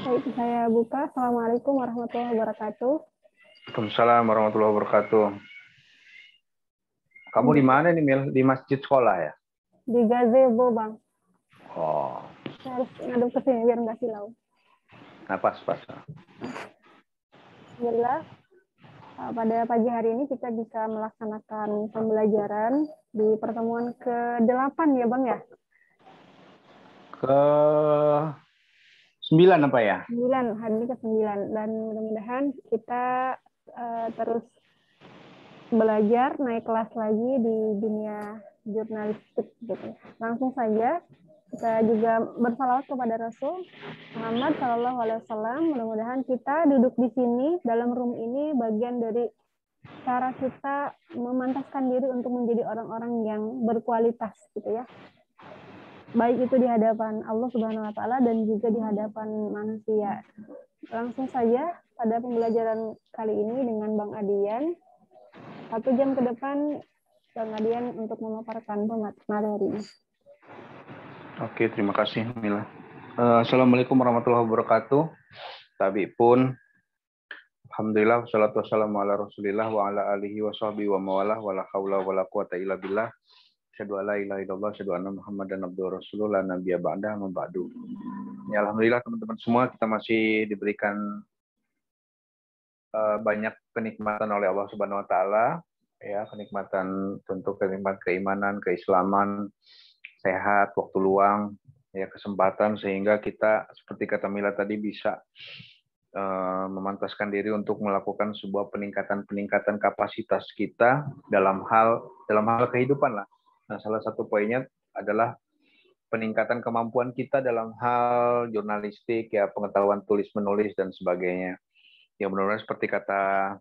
Baik, saya buka. Assalamualaikum warahmatullahi wabarakatuh. Waalaikumsalam warahmatullahi wabarakatuh. Kamu di mana nih, Mil? Di masjid sekolah ya? Di gazebo, Bang. Oh, Saya harus ngadep ke sini biar nggak silau. nah pas. Alhamdulillah, pada pagi hari ini kita bisa melaksanakan pembelajaran di pertemuan ke-8 ya, Bang ya? Ke 9 apa ya? 9, hari ini ke-9. Dan mudah-mudahan kita terus belajar, naik kelas lagi di dunia jurnalistik gitu. Langsung saja kita juga bersalawat kepada Rasul Muhammad Shallallahu Alaihi Wasallam. Mudah-mudahan kita duduk di sini dalam room ini bagian dari cara kita memantaskan diri untuk menjadi orang-orang yang berkualitas gitu ya. Baik itu di hadapan Allah Subhanahu Wa Taala dan juga di hadapan manusia. Langsung saja pada pembelajaran kali ini dengan Bang Adian. 1 jam ke depan Bang Adian untuk memaparkan materi. Oke, terima kasih, Mila. Assalamualaikum warahmatullahi wabarakatuh. Tabi pun, alhamdulillah, wassalatu wassalamu ala rasulillah wa ala alihi wa sahbihi wa mawalah wa la hawla wa la quwata illa billah. Asyhadu an la ilaha illallah, asyhadu anna Muhammadan abduhu rasulullah nabiyya ba'da amma ba'du. Ya, alhamdulillah teman-teman semua, kita masih diberikan banyak kenikmatan oleh Allah Subhanahu wa taala, ya, kenikmatan tentu kenikmatan keimanan, keislaman, sehat, waktu luang, ya, kesempatan sehingga kita seperti kata Mila tadi bisa memantaskan diri untuk melakukan sebuah peningkatan kapasitas kita dalam hal kehidupan lah. Nah, salah satu poinnya adalah peningkatan kemampuan kita dalam hal jurnalistik, ya, pengetahuan tulis menulis dan sebagainya. Ya, benar-benar seperti kata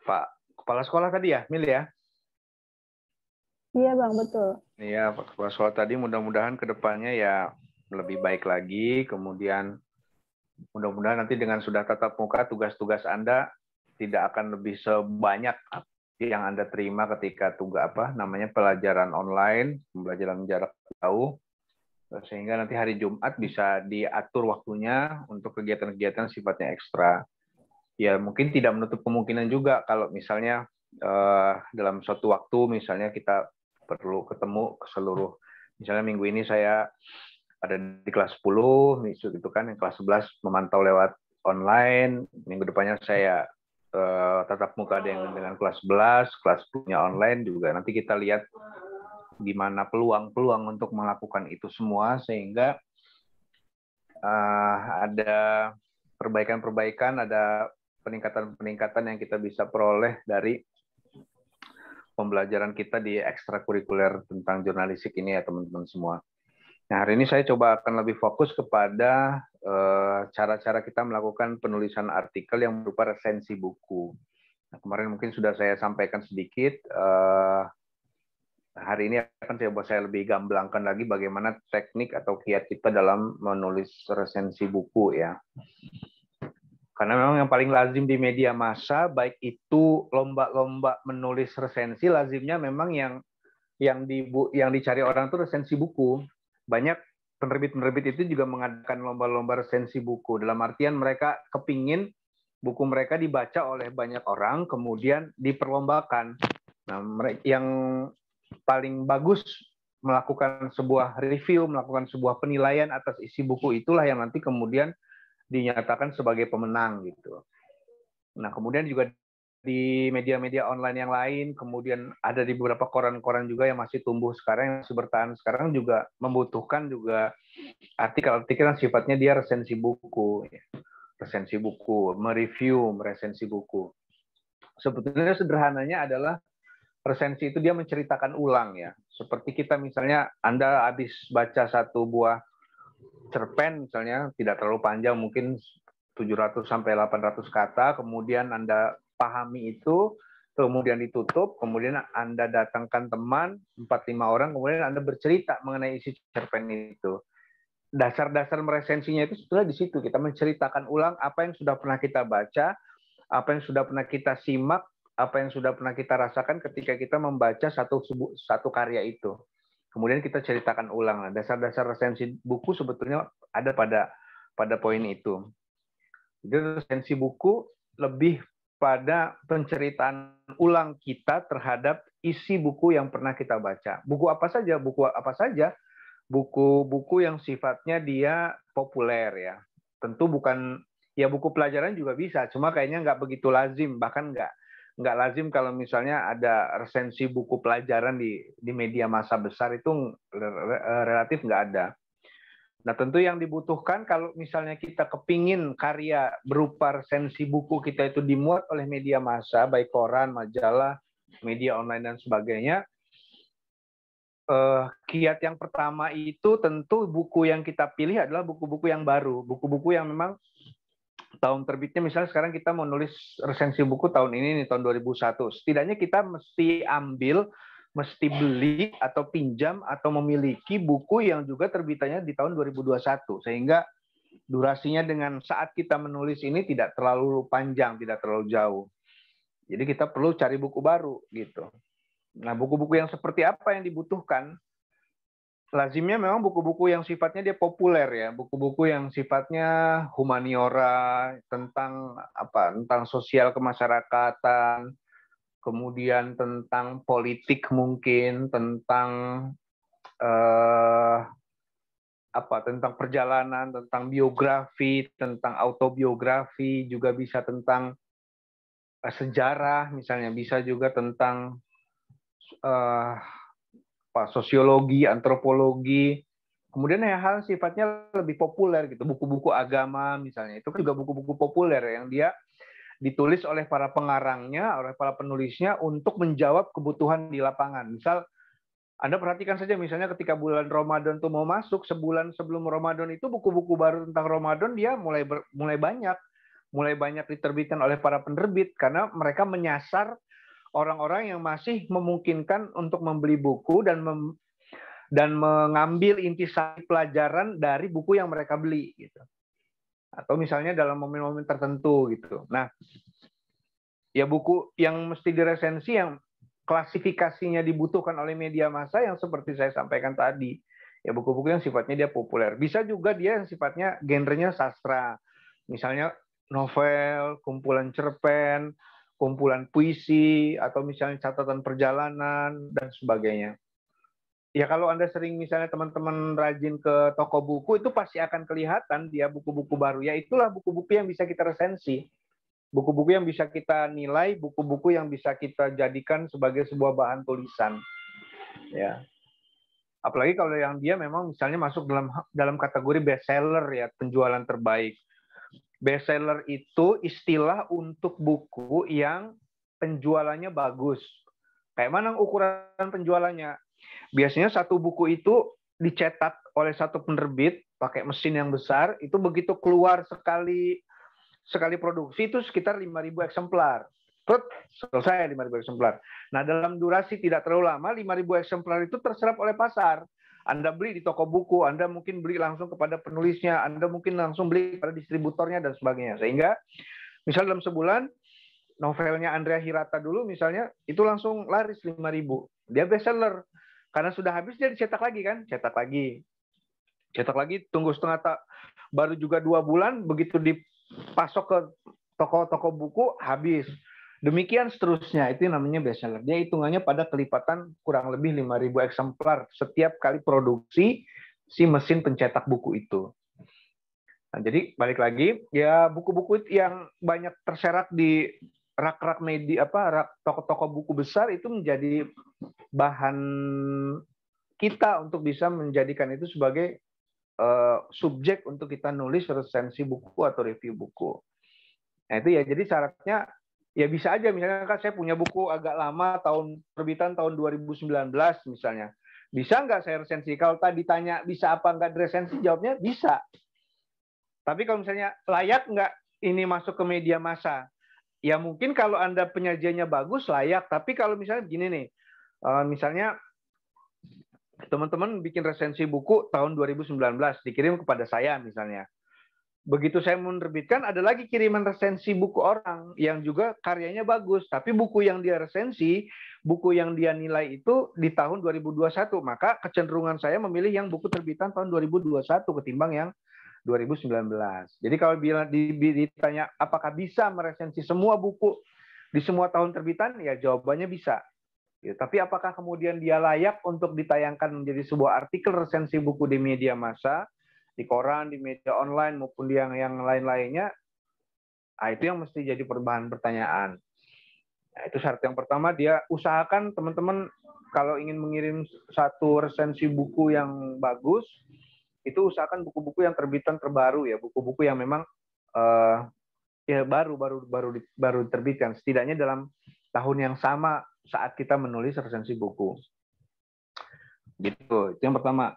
Pak Kepala Sekolah tadi ya, Mil ya? Iya Bang, betul. Iya, Pak Kepala Sekolah tadi, mudah-mudahan ke depannya ya lebih baik lagi, kemudian mudah-mudahan nanti dengan sudah tatap muka, tugas-tugas Anda tidak akan lebih sebanyak yang Anda terima ketika pelajaran online, pembelajaran jarak jauh, sehingga nanti hari Jumat bisa diatur waktunya untuk kegiatan-kegiatan sifatnya ekstra. Ya, mungkin tidak menutup kemungkinan juga kalau misalnya dalam suatu waktu misalnya kita perlu ketemu ke seluruh, misalnya minggu ini saya ada di kelas 10, itu kan yang kelas 11 memantau lewat online, minggu depannya saya tatap muka dengan kelas 11, kelas 10-nya online juga. Nanti kita lihat gimana peluang-peluang untuk melakukan itu semua sehingga ada perbaikan-perbaikan, ada peningkatan-peningkatan yang kita bisa peroleh dari pembelajaran kita di ekstrakurikuler tentang jurnalistik ini ya teman-teman semua. Nah, hari ini saya coba akan lebih fokus kepada cara-cara kita melakukan penulisan artikel yang berupa resensi buku. Nah, kemarin mungkin sudah saya sampaikan sedikit. Hari ini akan saya lebih gamblangkan lagi bagaimana teknik atau kiat kita dalam menulis resensi buku ya. Karena memang yang paling lazim di media massa, baik itu lomba-lomba menulis resensi, lazimnya memang yang dicari orang itu resensi buku. Banyak penerbit-penerbit itu juga mengadakan lomba-lomba resensi buku. Dalam artian mereka kepingin buku mereka dibaca oleh banyak orang, kemudian diperlombakan. Nah, yang paling bagus melakukan sebuah review, melakukan sebuah penilaian atas isi buku itulah yang nanti kemudian dinyatakan sebagai pemenang gitu. Nah, kemudian juga di media-media online yang lain, kemudian ada di beberapa koran-koran juga yang masih tumbuh sekarang, yang masih bertahan sekarang juga membutuhkan juga artikel-artikel yang sifatnya dia resensi buku, mereview resensi buku. Sebetulnya sederhananya adalah resensi itu dia menceritakan ulang ya. Seperti kita misalnya Anda habis baca satu buah cerpen misalnya, tidak terlalu panjang, mungkin 700 sampai 800 kata, kemudian Anda pahami itu, kemudian ditutup, kemudian Anda datangkan teman 4-5 orang, kemudian Anda bercerita mengenai isi cerpen itu. Dasar-dasar meresensinya itu sebetulnya di situ, kita menceritakan ulang apa yang sudah pernah kita baca, apa yang sudah pernah kita simak, apa yang sudah pernah kita rasakan ketika kita membaca satu karya itu. Kemudian kita ceritakan ulang. Dasar-dasar resensi buku sebetulnya ada pada pada poin itu. Jadi resensi buku lebih pada penceritaan ulang kita terhadap isi buku yang pernah kita baca. Buku apa saja? Buku-buku yang sifatnya dia populer ya. Tentu bukan, ya buku pelajaran juga bisa, cuma kayaknya nggak begitu lazim, bahkan nggak lazim kalau misalnya ada resensi buku pelajaran di media massa besar, itu relatif nggak ada. Nah, tentu yang dibutuhkan kalau misalnya kita kepingin karya berupa resensi buku kita itu dimuat oleh media massa, baik koran, majalah, media online, dan sebagainya, kiat yang pertama itu tentu buku yang kita pilih adalah buku-buku yang baru, buku-buku yang memang tahun terbitnya, misalnya sekarang kita mau nulis resensi buku tahun ini, tahun 2001. Setidaknya kita mesti beli atau pinjam atau memiliki buku yang juga terbitannya di tahun 2021. Sehingga durasinya dengan saat kita menulis ini tidak terlalu panjang, tidak terlalu jauh. Jadi kita perlu cari buku baru gitu. Nah, buku-buku yang seperti apa yang dibutuhkan? Lazimnya memang buku-buku yang sifatnya dia populer ya, buku-buku yang sifatnya humaniora, tentang sosial kemasyarakatan, kemudian tentang politik mungkin, tentang tentang perjalanan, tentang biografi, tentang autobiografi, juga bisa tentang sejarah misalnya, bisa juga tentang sosiologi, antropologi, kemudian hal-hal sifatnya lebih populer gitu, buku-buku agama misalnya, itu juga buku-buku populer yang dia ditulis oleh para pengarangnya, oleh para penulisnya untuk menjawab kebutuhan di lapangan. Misal Anda perhatikan saja misalnya ketika bulan Ramadan tuh mau masuk, sebulan sebelum Ramadan itu buku-buku baru tentang Ramadan dia mulai banyak diterbitkan oleh para penerbit, karena mereka menyasar orang-orang yang masih memungkinkan untuk membeli buku dan mengambil intisari pelajaran dari buku yang mereka beli gitu. Atau misalnya dalam momen-momen tertentu gitu. Nah, ya buku yang mesti diresensi yang klasifikasinya dibutuhkan oleh media massa yang seperti saya sampaikan tadi. Ya buku-buku yang sifatnya dia populer. Bisa juga dia yang sifatnya genrenya sastra. Misalnya novel, kumpulan cerpen, kumpulan puisi, atau misalnya catatan perjalanan, dan sebagainya. Ya kalau Anda sering misalnya teman-teman rajin ke toko buku, itu pasti akan kelihatan dia buku-buku baru. Ya itulah buku-buku yang bisa kita resensi. Buku-buku yang bisa kita nilai, buku-buku yang bisa kita jadikan sebagai sebuah bahan tulisan. Ya. Apalagi kalau yang dia memang misalnya masuk dalam kategori bestseller ya, penjualan terbaik. Bestseller itu istilah untuk buku yang penjualannya bagus. Kayak mana ukuran penjualannya? Biasanya satu buku itu dicetak oleh satu penerbit pakai mesin yang besar, itu begitu keluar sekali produksi itu sekitar 5.000 eksemplar. Selesai 5.000 eksemplar. Nah, dalam durasi tidak terlalu lama, 5.000 eksemplar itu terserap oleh pasar. Anda beli di toko buku, Anda mungkin beli langsung kepada penulisnya, Anda mungkin langsung beli kepada distributornya, dan sebagainya. Sehingga, misal dalam sebulan, novelnya Andrea Hirata dulu misalnya, itu langsung laris 5.000. Dia bestseller. Karena sudah habis, dia dicetak lagi kan? Cetak lagi, tunggu baru juga 2 bulan, begitu dipasok ke toko-toko buku, habis. Demikian seterusnya, itu namanya bestseller. Dia hitungannya pada kelipatan kurang lebih 5.000 eksemplar setiap kali produksi si mesin pencetak buku itu. Nah, jadi balik lagi, ya buku-buku yang banyak terserak di rak-rak media, toko-toko buku besar itu menjadi bahan kita untuk bisa menjadikan itu sebagai subjek untuk kita nulis resensi buku atau review buku. Nah itu ya, jadi syaratnya ya bisa aja misalnya kan saya punya buku agak lama terbitan tahun 2019 misalnya. Bisa nggak saya resensi? Kalau tadi ditanya bisa apa nggak diresensi, jawabnya bisa. Tapi kalau misalnya layak nggak ini masuk ke media massa? Ya mungkin kalau Anda penyajiannya bagus layak, tapi kalau misalnya begini nih, misalnya teman-teman bikin resensi buku tahun 2019 dikirim kepada saya misalnya. Begitu saya menerbitkan, ada lagi kiriman resensi buku orang yang juga karyanya bagus, tapi buku yang dia resensi, buku yang dia nilai itu di tahun 2021, maka kecenderungan saya memilih yang buku terbitan tahun 2021 ketimbang yang 2019. Jadi kalau ditanya apakah bisa meresensi semua buku di semua tahun terbitan, ya jawabannya bisa. Ya, tapi apakah kemudian dia layak untuk ditayangkan menjadi sebuah artikel resensi buku di media massa, di koran, di media online maupun di yang lain-lainnya? Nah, itu yang mesti jadi bahan pertanyaan. Nah, itu syarat yang pertama, dia usahakan teman-teman kalau ingin mengirim satu resensi buku yang bagus, itu usahakan buku-buku yang terbitan terbaru ya, buku-buku yang memang ya baru diterbitkan, setidaknya dalam tahun yang sama saat kita menulis resensi buku. Gitu, itu yang pertama.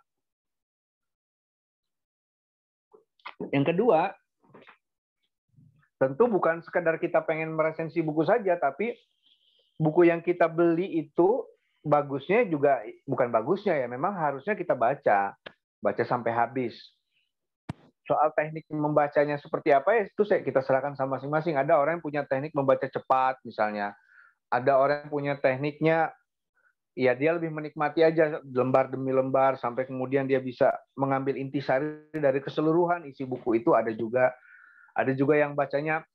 Yang kedua, tentu bukan sekadar kita pengen meresensi buku saja, tapi buku yang kita beli itu bagusnya juga, bukan bagusnya ya, memang harusnya kita baca sampai habis. Soal teknik membacanya seperti apa ya, itu kita serahkan sama masing-masing. Ada orang yang punya teknik membaca cepat misalnya. Ada orang yang punya tekniknya, ya dia lebih menikmati aja lembar demi lembar, sampai kemudian dia bisa mengambil intisari dari keseluruhan isi buku itu. Ada juga yang bacanya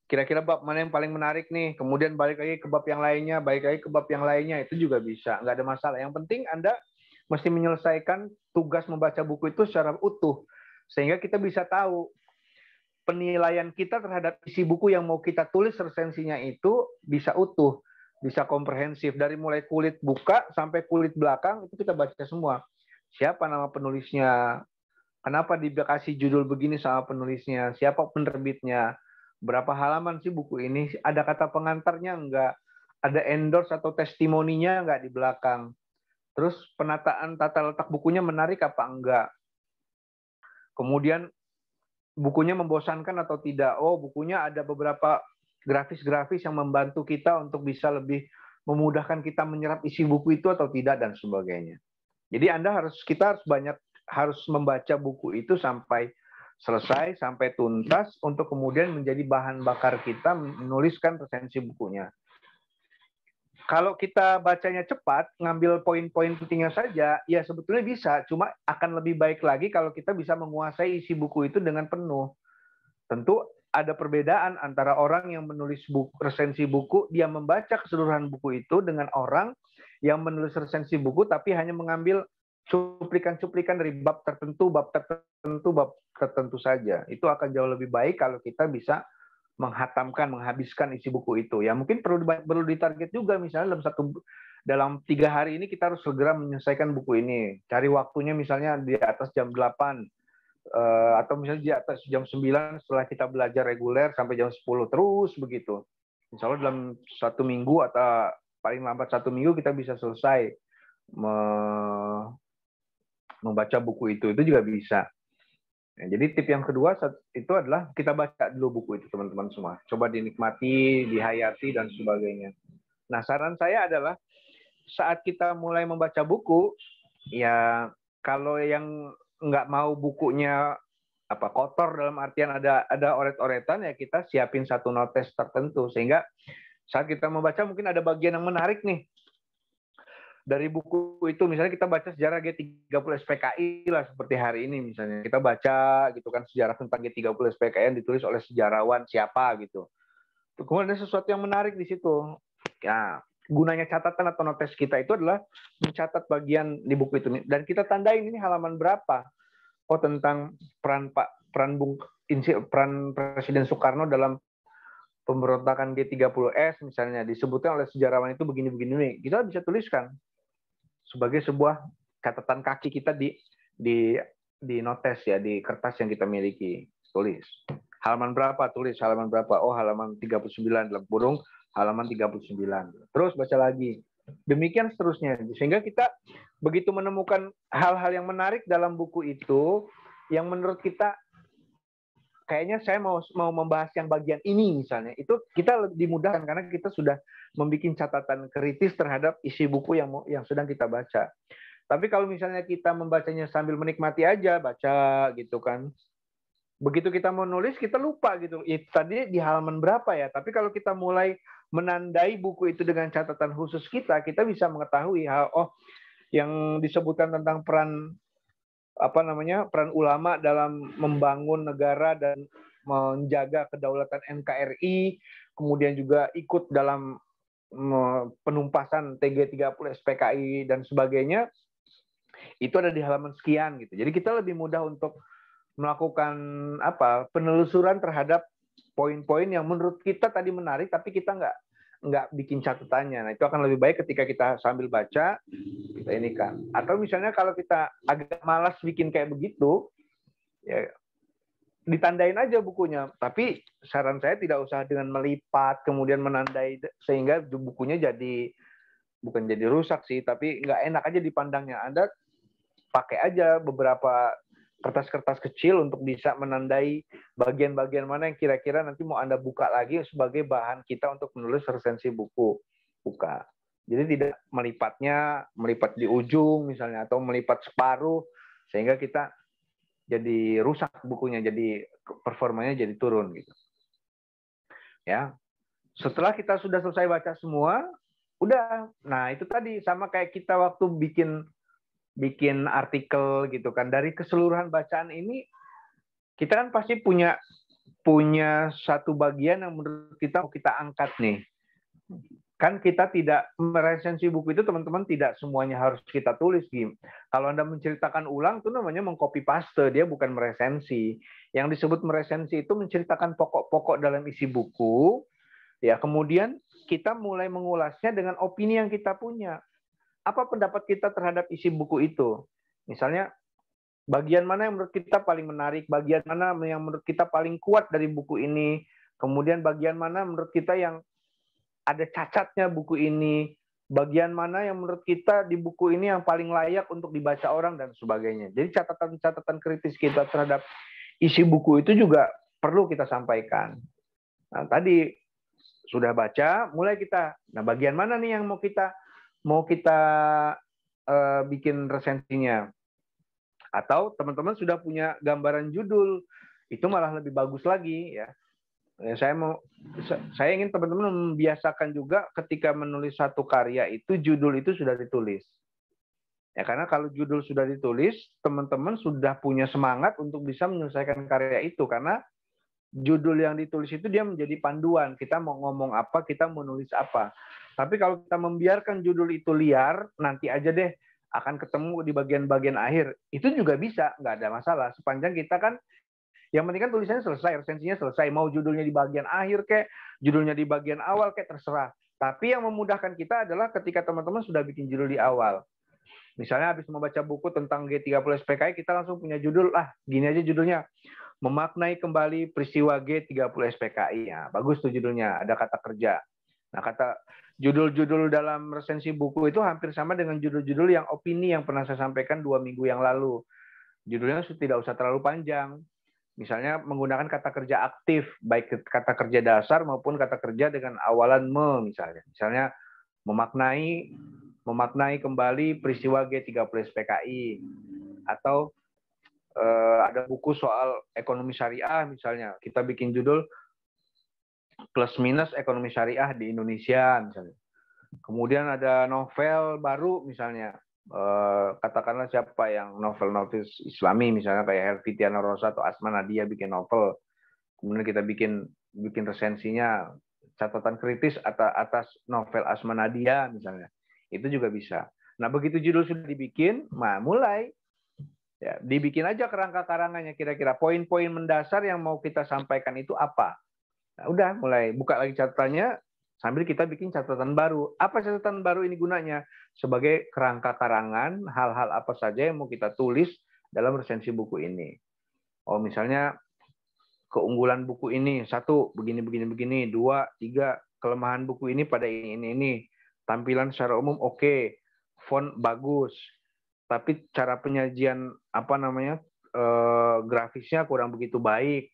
kira-kira bab mana yang paling menarik nih, kemudian balik lagi ke bab yang lainnya, itu juga bisa, nggak ada masalah. Yang penting Anda mesti menyelesaikan tugas membaca buku itu secara utuh, sehingga kita bisa tahu penilaian kita terhadap isi buku yang mau kita tulis resensinya itu bisa utuh, bisa komprehensif, dari mulai kulit buka sampai kulit belakang itu kita baca semua. Siapa nama penulisnya, kenapa dikasih judul begini sama penulisnya, siapa penerbitnya, berapa halaman sih buku ini, ada kata pengantarnya enggak, ada endorse atau testimoninya enggak di belakang, terus penataan tata letak bukunya menarik apa enggak, kemudian bukunya membosankan atau tidak, oh bukunya ada beberapa grafis-grafis yang membantu kita untuk bisa lebih memudahkan kita menyerap isi buku itu atau tidak, dan sebagainya. Jadi kita harus membaca buku itu sampai selesai, sampai tuntas, untuk kemudian menjadi bahan bakar kita menuliskan resensi bukunya. Kalau kita bacanya cepat, ngambil poin-poin pentingnya saja, ya sebetulnya bisa, cuma akan lebih baik lagi kalau kita bisa menguasai isi buku itu dengan penuh. Tentu ada perbedaan antara orang yang menulis resensi buku, dia membaca keseluruhan buku itu, dengan orang yang menulis resensi buku tapi hanya mengambil cuplikan-cuplikan dari bab tertentu saja. Itu akan jauh lebih baik kalau kita bisa menghabiskan isi buku itu. Ya mungkin perlu ditarget juga, misalnya dalam 3 hari ini kita harus segera menyelesaikan buku ini. Cari waktunya misalnya di atas jam 8 atau misalnya di atas jam 9 setelah kita belajar reguler sampai jam 10, terus begitu. Insya Allah dalam 1 minggu atau paling lambat 1 minggu kita bisa selesai membaca buku itu juga bisa. Nah, jadi tip yang kedua itu adalah kita baca dulu buku itu, teman-teman semua. Coba dinikmati, dihayati, dan sebagainya. Nah, saran saya adalah saat kita mulai membaca buku, ya kalau yang nggak mau bukunya kotor dalam artian ada oret-oretan, ya kita siapin satu notes tertentu, sehingga saat kita membaca mungkin ada bagian yang menarik nih dari buku itu. Misalnya kita baca sejarah G30 SPKI lah, seperti hari ini misalnya kita baca gitu kan, sejarah tentang G30 SPKI yang ditulis oleh sejarawan siapa gitu. Kemudian ada sesuatu yang menarik di situ. Ya, gunanya catatan atau notes kita itu adalah mencatat bagian di buku itu, dan kita tandain ini halaman berapa. Oh, tentang peran Presiden Soekarno dalam pemberontakan G30S misalnya, disebutkan oleh sejarawan itu begini-begini. Kita bisa tuliskan sebagai sebuah catatan kaki kita di notes ya, di kertas yang kita miliki. Tulis halaman berapa, tulis halaman berapa. Oh, halaman 39 dalam kurung halaman 39. Terus baca lagi. Demikian seterusnya, sehingga kita begitu menemukan hal-hal yang menarik dalam buku itu yang menurut kita kayaknya saya mau membahas yang bagian ini misalnya, itu kita lebih dimudahkan karena kita sudah membuat catatan kritis terhadap isi buku yang sedang kita baca. Tapi kalau misalnya kita membacanya sambil menikmati aja, baca gitu kan, begitu kita mau nulis kita lupa gitu, tadi di halaman berapa ya. Tapi kalau kita mulai menandai buku itu dengan catatan khusus kita bisa mengetahui, oh yang disebutkan tentang peran peran ulama dalam membangun negara dan menjaga kedaulatan NKRI, kemudian juga ikut dalam penumpasan TG30 SPKI dan sebagainya, itu ada di halaman sekian gitu. Jadi kita lebih mudah untuk melakukan penelusuran terhadap poin-poin yang menurut kita tadi menarik, tapi kita nggak bikin catatannya. Nah, itu akan lebih baik ketika kita sambil baca, kita ini kan. Atau misalnya kalau kita agak malas bikin kayak begitu, ya ditandain aja bukunya. Tapi saran saya tidak usah dengan melipat, kemudian menandai, sehingga bukunya bukan jadi rusak sih, tapi nggak enak aja dipandangnya. Anda pakai aja beberapa kertas-kertas kecil untuk bisa menandai bagian-bagian mana yang kira-kira nanti mau Anda buka lagi sebagai bahan kita untuk menulis resensi buku. Buka. Jadi tidak melipat di ujung misalnya, atau melipat separuh, sehingga kita jadi rusak bukunya, jadi performanya jadi turun gitu. Ya. Setelah kita sudah selesai baca semua, udah. Nah, itu tadi sama kayak kita waktu bikin artikel gitu kan, dari keseluruhan bacaan ini kita kan pasti punya satu bagian yang menurut kita mau kita angkat nih. Kan kita tidak meresensi buku itu, teman-teman, tidak semuanya harus kita tulis, Gim. Kalau Anda menceritakan ulang itu namanya mengcopy paste, dia bukan meresensi. Yang disebut meresensi itu menceritakan pokok-pokok dalam isi buku, ya, kemudian kita mulai mengulasnya dengan opini yang kita punya. Apa pendapat kita terhadap isi buku itu? Misalnya, bagian mana yang menurut kita paling menarik, bagian mana yang menurut kita paling kuat dari buku ini, kemudian bagian mana menurut kita yang ada cacatnya buku ini, bagian mana yang menurut kita di buku ini yang paling layak untuk dibaca orang, dan sebagainya. Jadi catatan-catatan kritis kita terhadap isi buku itu juga perlu kita sampaikan. Nah, tadi sudah baca, mulai kita, nah bagian mana nih yang mau kita bikin resensinya. Atau teman-teman sudah punya gambaran judul, itu malah lebih bagus lagi ya. Saya ingin teman-teman membiasakan juga ketika menulis satu karya itu judul itu sudah ditulis. Ya, karena kalau judul sudah ditulis, teman-teman sudah punya semangat untuk bisa menyelesaikan karya itu, karena judul yang ditulis itu dia menjadi panduan. Kita mau ngomong apa, kita mau nulis apa. Tapi kalau kita membiarkan judul itu liar, nanti aja deh akan ketemu di bagian-bagian akhir. Itu juga bisa, nggak ada masalah. Sepanjang kita kan, yang penting kan tulisannya selesai, resensinya selesai. Mau judulnya di bagian akhir kayak, judulnya di bagian awal kayak, terserah. Tapi yang memudahkan kita adalah ketika teman-teman sudah bikin judul di awal. Misalnya habis membaca buku tentang G30 SPKI, kita langsung punya judul, gini aja judulnya. Memaknai kembali peristiwa G30 SPKI. Ya, bagus tuh judulnya, ada kata kerja. Nah, judul-judul dalam resensi buku itu hampir sama dengan judul-judul yang opini yang pernah saya sampaikan 2 minggu yang lalu. Judulnya tidak usah terlalu panjang. Misalnya menggunakan kata kerja aktif, baik kata kerja dasar maupun kata kerja dengan awalan me misalnya. Misalnya memaknai kembali peristiwa G30 SPKI, atau ada buku soal ekonomi syariah misalnya, kita bikin judul plus minus ekonomi syariah di Indonesia misalnya. Kemudian ada novel baru misalnya, katakanlah siapa yang novel Islami misalnya kayak Helvitiana Rosa atau Asma Nadia bikin novel, kemudian kita bikin resensinya, catatan kritis atas novel Asma Nadia misalnya, itu juga bisa. Nah, begitu judul sudah dibikin, mulai ya, dibikin aja kerangka-karangannya, kira-kira poin-poin mendasar yang mau kita sampaikan itu apa. Nah, udah mulai buka lagi catatannya sambil kita bikin catatan baru. Apa catatan baru ini gunanya? Sebagai kerangka karangan hal-hal apa saja yang mau kita tulis dalam resensi buku ini. Oh, misalnya keunggulan buku ini, 1, begini, 2, 3, kelemahan buku ini pada ini. Tampilan secara umum oke, font bagus, tapi cara penyajian grafisnya kurang begitu baik.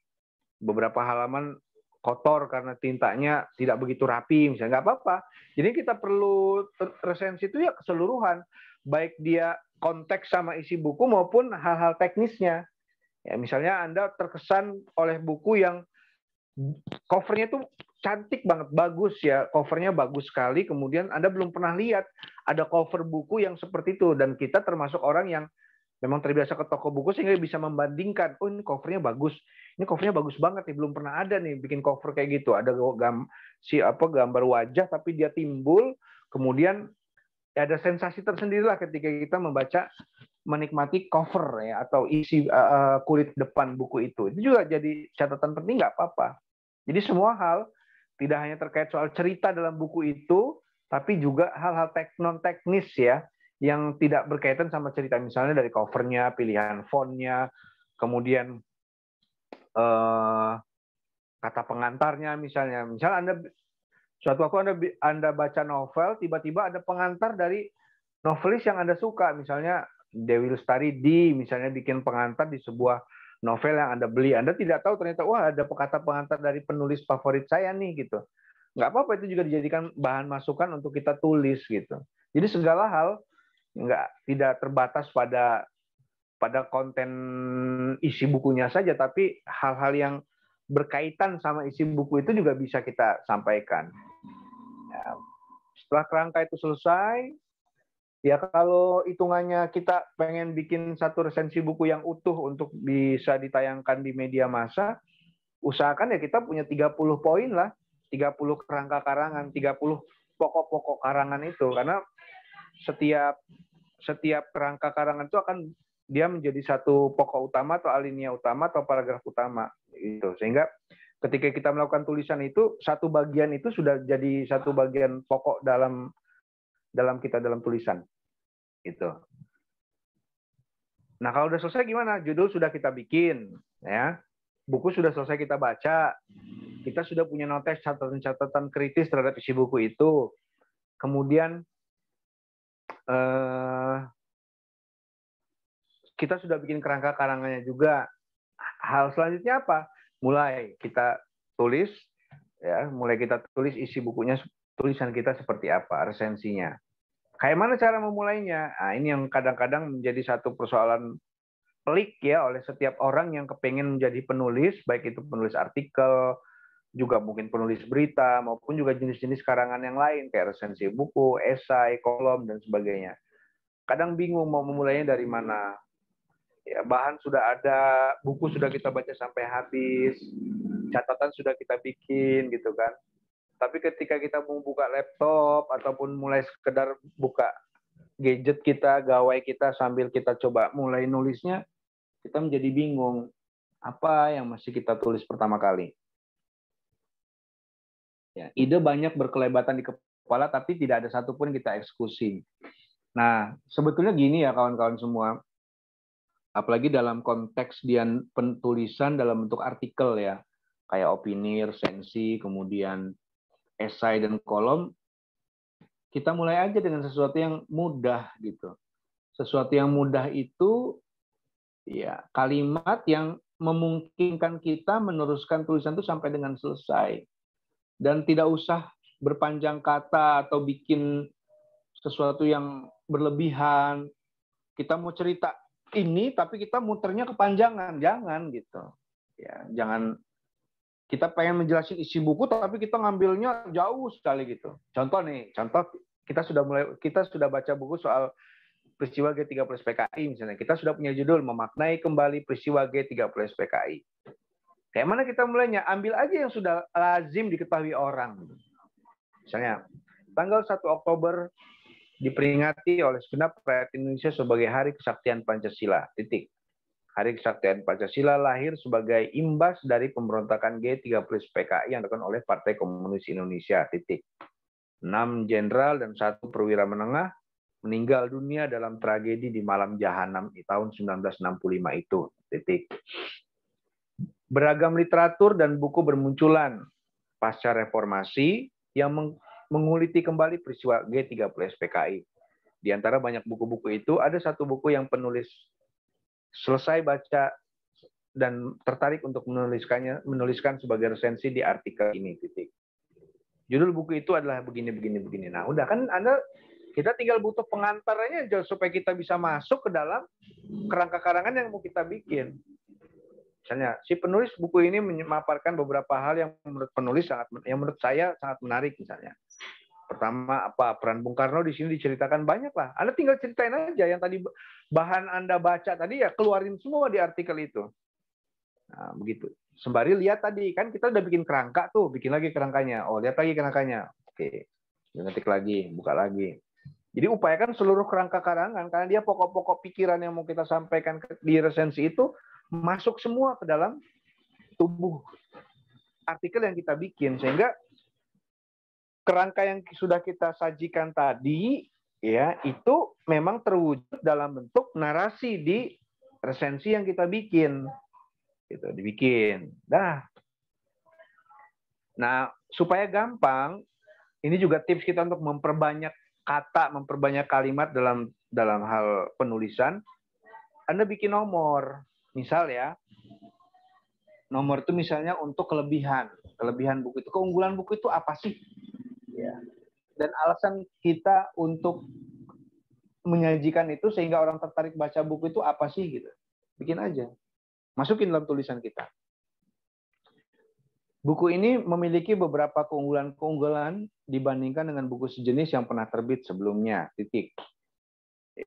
Beberapa halaman kotor karena tintanya tidak begitu rapi, misalnya, nggak apa-apa. Jadi kita perlu resensi itu ya keseluruhan, baik dia konteks sama isi buku maupun hal-hal teknisnya. Ya, misalnya Anda terkesan oleh buku yang covernya tuh cantik banget, bagus ya, covernya bagus sekali, kemudian Anda belum pernah lihat ada cover buku yang seperti itu, dan kita termasuk orang yang memang terbiasa ke toko buku sehingga bisa membandingkan, oh ini covernya bagus, ini covernya bagus banget nih, belum pernah ada nih bikin cover kayak gitu, ada gambar wajah tapi dia timbul, kemudian ada sensasi tersendiri lah ketika kita membaca, menikmati cover ya atau isi kulit depan buku itu juga jadi catatan penting, nggak apa-apa. Jadi semua hal tidak hanya terkait soal cerita dalam buku itu, tapi juga hal-hal non teknis ya yang tidak berkaitan sama cerita, misalnya dari covernya, pilihan fontnya, kemudian kata pengantarnya misalnya Anda suatu waktu Anda baca novel, tiba-tiba ada pengantar dari novelis yang Anda suka, misalnya Dewi Lestari misalnya bikin pengantar di sebuah novel yang Anda beli, Anda tidak tahu ternyata wah ada kata pengantar dari penulis favorit saya nih gitu. Nggak apa-apa, itu juga dijadikan bahan masukan untuk kita tulis gitu. Jadi segala hal tidak terbatas pada konten isi bukunya saja, tapi hal-hal yang berkaitan sama isi buku itu juga bisa kita sampaikan. Ya, setelah kerangka itu selesai, ya kalau hitungannya kita pengen bikin satu resensi buku yang utuh untuk bisa ditayangkan di media massa, usahakan ya kita punya 30 poin lah, 30 kerangka karangan, 30 pokok-pokok karangan itu, karena setiap kerangka karangan itu akan dia menjadi satu pokok utama atau alinea utama atau paragraf utama itu, sehingga ketika kita melakukan tulisan itu satu bagian itu sudah jadi satu bagian pokok dalam tulisan itu. Nah, kalau udah selesai gimana? Judul sudah kita bikin ya, buku sudah selesai kita baca, kita sudah punya notes, catatan-catatan kritis terhadap isi buku itu, kemudian kita sudah bikin kerangka karangannya juga. Hal selanjutnya apa? Mulai kita tulis isi bukunya, tulisan kita seperti apa, resensinya. Kayak mana cara memulainya? Nah, ini yang kadang-kadang menjadi satu persoalan pelik ya oleh setiap orang yang kepengen menjadi penulis, baik itu penulis artikel, juga mungkin penulis berita, maupun juga jenis-jenis karangan yang lain kayak resensi buku, esai, kolom, dan sebagainya. Kadang bingung mau memulainya dari mana. Ya, bahan sudah ada, buku sudah kita baca sampai habis, catatan sudah kita bikin gitu kan. Tapi ketika kita mau buka laptop ataupun mulai sekedar buka gadget kita, gawai kita sambil kita coba mulai nulisnya, kita menjadi bingung apa yang mesti kita tulis pertama kali. Ya, ide banyak berkelebatan di kepala, tapi tidak ada satupun kita eksekusi. Nah, sebetulnya gini ya kawan-kawan semua, apalagi dalam konteks dia penulisan dalam bentuk artikel ya, kayak opini, resensi, kemudian esai dan kolom, kita mulai aja dengan sesuatu yang mudah gitu. Sesuatu yang mudah itu ya kalimat yang memungkinkan kita meneruskan tulisan itu sampai dengan selesai. Dan tidak usah berpanjang kata atau bikin sesuatu yang berlebihan. Kita mau cerita ini tapi kita muternya kepanjangan, jangan gitu. Ya, jangan kita pengen menjelaskan isi buku tapi kita ngambilnya jauh sekali gitu. Contoh kita sudah baca buku soal peristiwa G30 PKI misalnya. Kita sudah punya judul memaknai kembali peristiwa G30 PKI. Kayak mana kita mulainya? Ambil aja yang sudah lazim diketahui orang. Misalnya, tanggal 1 Oktober diperingati oleh segenap rakyat Indonesia sebagai Hari Kesaktian Pancasila. Titik. Hari Kesaktian Pancasila lahir sebagai imbas dari pemberontakan G30 PKI yang dilakukan oleh Partai Komunis Indonesia. Titik. 6 jenderal dan 1 perwira menengah meninggal dunia dalam tragedi di Malam Jahanam di tahun 1965 itu. Titik. Beragam literatur dan buku bermunculan pasca reformasi yang menguliti kembali peristiwa G30 PKI. Di antara banyak buku-buku itu, ada satu buku yang penulis selesai baca dan tertarik untuk menuliskan sebagai resensi di artikel ini. Titik. Judul buku itu adalah begini. Nah, udah kan kita tinggal butuh pengantarnya supaya kita bisa masuk ke dalam kerangka karangan yang mau kita bikin. Misalnya, si penulis buku ini memaparkan beberapa hal yang menurut penulis menurut saya sangat menarik misalnya. Pertama apa peran Bung Karno di sini diceritakan banyak lah. Anda tinggal ceritain aja yang tadi bahan Anda baca tadi ya keluarin semua di artikel itu. Nah, begitu. Sembari lihat tadi kan kita udah bikin kerangka tuh, bikin lagi kerangkanya. Oh, lihat lagi kerangkanya. Oke. Ngetik lagi, buka lagi. Jadi upayakan seluruh kerangka karangan karena dia pokok-pokok pikiran yang mau kita sampaikan di resensi itu masuk semua ke dalam tubuh artikel yang kita bikin sehingga kerangka yang sudah kita sajikan tadi ya itu memang terwujud dalam bentuk narasi di resensi yang kita bikin gitu dibikin nah supaya gampang ini juga tips kita untuk memperbanyak kata memperbanyak kalimat dalam hal penulisan. Anda bikin nomor misal ya nomor itu misalnya untuk kelebihan buku itu keunggulan buku itu apa sih ya dan alasan kita untuk menyajikan itu sehingga orang tertarik baca buku itu apa sih gitu. Bikin aja. Masukin dalam tulisan kita. Buku ini memiliki beberapa keunggulan-keunggulan dibandingkan dengan buku sejenis yang pernah terbit sebelumnya. Titik.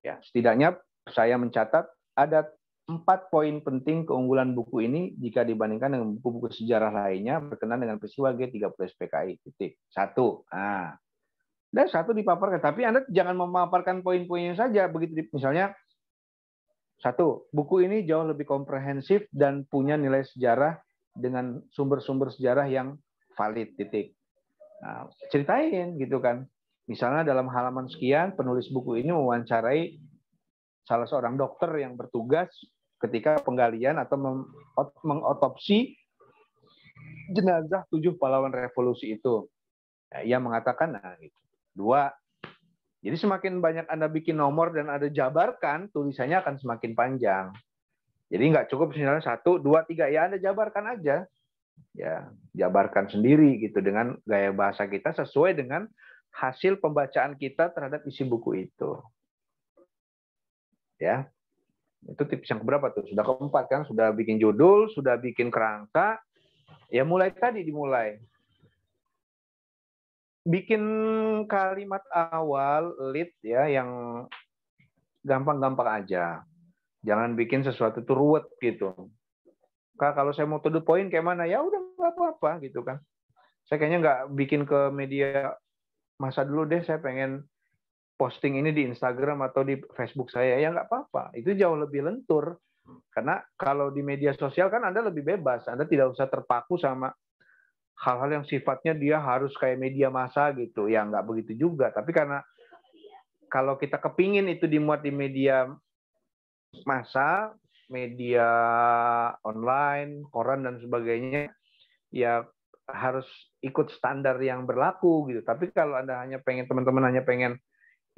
Ya, setidaknya saya mencatat ada 4 poin penting keunggulan buku ini jika dibandingkan dengan buku-buku sejarah lainnya berkenaan dengan peristiwa G30 SPKI. Titik. 1. Nah, dan 1 dipaparkan. Tapi Anda jangan memaparkan poin-poinnya saja. Begitu misalnya 1. Buku ini jauh lebih komprehensif dan punya nilai sejarah dengan sumber-sumber sejarah yang valid. Titik. Nah, ceritain gitu kan. Misalnya dalam halaman sekian, penulis buku ini mewawancarai salah seorang dokter yang bertugas ketika penggalian atau mengotopsi jenazah 7 pahlawan revolusi itu. Nah, ia mengatakan, nah gitu. 2. Jadi semakin banyak Anda bikin nomor dan Anda jabarkan, tulisannya akan semakin panjang. Jadi nggak cukup misalnya 1, 2, 3, ya Anda jabarkan aja. Ya, jabarkan sendiri gitu dengan gaya bahasa kita sesuai dengan hasil pembacaan kita terhadap isi buku itu. Ya. Itu tips yang keberapa tuh? Sudah keempat kan? Sudah bikin judul, sudah bikin kerangka. Ya mulai tadi dimulai. Bikin kalimat awal lead ya yang gampang-gampang aja. Jangan bikin sesuatu itu ruwet gitu. Kak, kalau saya mau to the point kayak mana? Ya udah nggak apa-apa gitu kan. Saya kayaknya nggak bikin ke media masa dulu deh. Saya pengen posting ini di Instagram atau di Facebook saya. Ya nggak apa-apa. Itu jauh lebih lentur. Karena kalau di media sosial kan Anda lebih bebas. Anda tidak usah terpaku sama hal-hal yang sifatnya dia harus kayak media massa gitu. Ya nggak begitu juga. Tapi karena kalau kita kepingin itu dimuat di media massa, media online, koran dan sebagainya, ya harus ikut standar yang berlaku gitu. Tapi kalau Anda hanya pengen teman-teman hanya pengen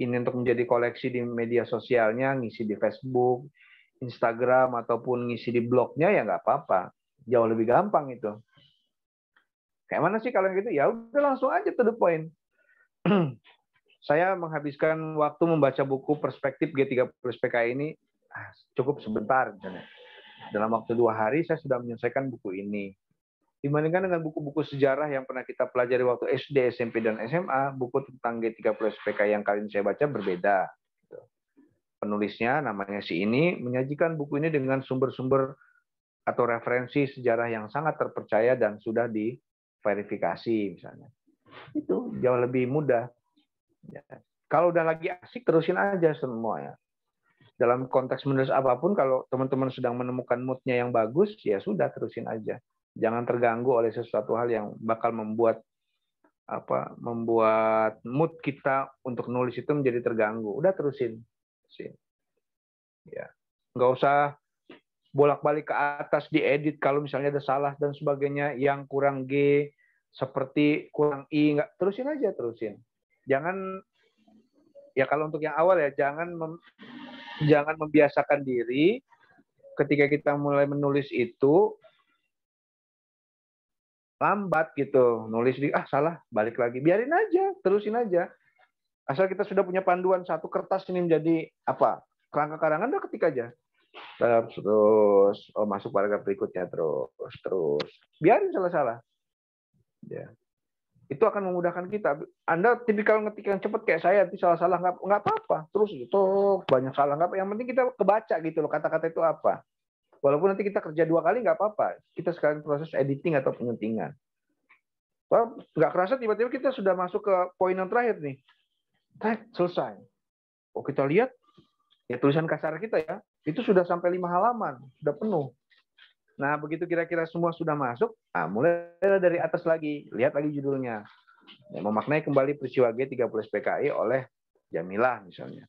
ini untuk menjadi koleksi di media sosialnya, ngisi di Facebook, Instagram ataupun ngisi di blognya ya nggak apa-apa. Jauh lebih gampang itu. Kayak mana sih kalau gitu? Ya udah langsung aja to the point. Saya menghabiskan waktu membaca buku Perspektif G30 SPKI ini cukup sebentar misalnya. Dalam waktu 2 hari saya sudah menyelesaikan buku ini. Dibandingkan dengan buku-buku sejarah yang pernah kita pelajari waktu SD, SMP, dan SMA, buku tentang G30 SPKI yang kali ini saya baca berbeda. Penulisnya namanya si ini menyajikan buku ini dengan sumber-sumber atau referensi sejarah yang sangat terpercaya dan sudah diverifikasi misalnya. Itu jauh lebih mudah. Ya. Kalau udah lagi asik terusin aja semuanya. Dalam konteks menulis apapun, kalau teman-teman sedang menemukan moodnya yang bagus, ya sudah terusin aja. Jangan terganggu oleh sesuatu hal yang bakal membuat mood kita untuk nulis itu menjadi terganggu. Udah terusin. Ya. Nggak usah bolak-balik ke atas diedit kalau misalnya ada salah dan sebagainya, yang kurang G seperti kurang I, nggak, terusin aja, terusin. Jangan, ya kalau untuk yang awal ya jangan membiasakan diri ketika kita mulai menulis itu lambat gitu, nulis salah, balik lagi, biarin aja, terusin aja. Asal kita sudah punya panduan satu kertas ini menjadi apa kerangka karangan, udah ketik aja. Terus masuk paragraf berikutnya, terus biarin salah-salah. Ya. Itu akan memudahkan kita. Anda tipikal ngetik yang cepat kayak saya, nanti salah-salah nggak apa-apa. Terus itu banyak salah nggak apa. Yang penting kita kebaca gitu loh kata-kata itu apa. Walaupun nanti kita kerja 2 kali nggak apa-apa. Kita sekarang proses editing atau penyuntingan. Nggak kerasa tiba-tiba kita sudah masuk ke poin yang terakhir nih. Selesai. Oh kita lihat ya tulisan kasar kita ya, itu sudah sampai 5 halaman, sudah penuh. Nah, begitu kira-kira semua sudah masuk, nah mulai dari atas lagi, lihat lagi judulnya. Ya, memaknai kembali peristiwa G30 SPKI oleh Jamilah misalnya.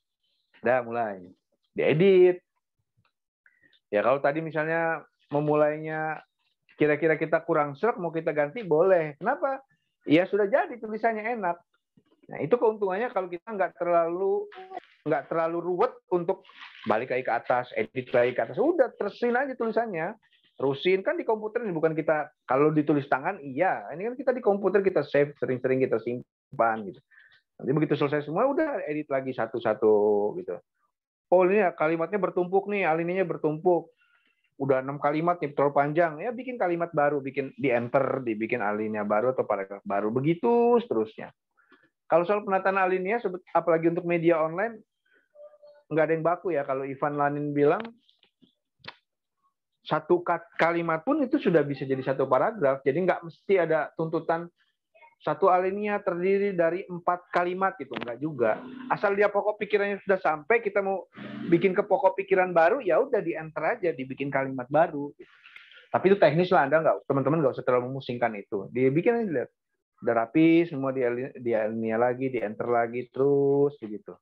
Udah mulai. Diedit. Ya kalau tadi misalnya memulainya kira-kira kita kurang serak, mau kita ganti, boleh. Kenapa? Ya sudah jadi tulisannya enak. Nah, itu keuntungannya kalau kita nggak terlalu ruwet untuk balik lagi ke atas, edit lagi ke atas. Udah, terusin aja tulisannya. Terusin, kan di komputer bukan kita, kalau ditulis tangan, iya. Ini kan kita di komputer, kita save, sering-sering kita simpan. Gitu. Nanti begitu selesai semua, udah edit lagi satu-satu. Gitu. Oh, ini kalimatnya bertumpuk nih, alineinya bertumpuk. Udah 6 kalimat nih, terlalu panjang. Ya bikin kalimat baru, bikin di enter, dibikin alinea baru atau paragraf baru. Begitu seterusnya. Kalau soal penataan alinea, apalagi untuk media online, nggak ada yang baku ya. Kalau Ivan Lanin bilang, satu kalimat pun itu sudah bisa jadi satu paragraf. Jadi nggak mesti ada tuntutan satu alinea terdiri dari 4 kalimat gitu. Nggak juga. Asal dia pokok pikirannya sudah sampai, kita mau bikin ke pokok pikiran baru, ya udah di enter aja, dibikin kalimat baru. Tapi itu teknis lah, teman-teman nggak usah terlalu memusingkan itu. Dibikin aja, lihat. Udah rapi, semua di alinea lagi, di enter lagi, terus begitu.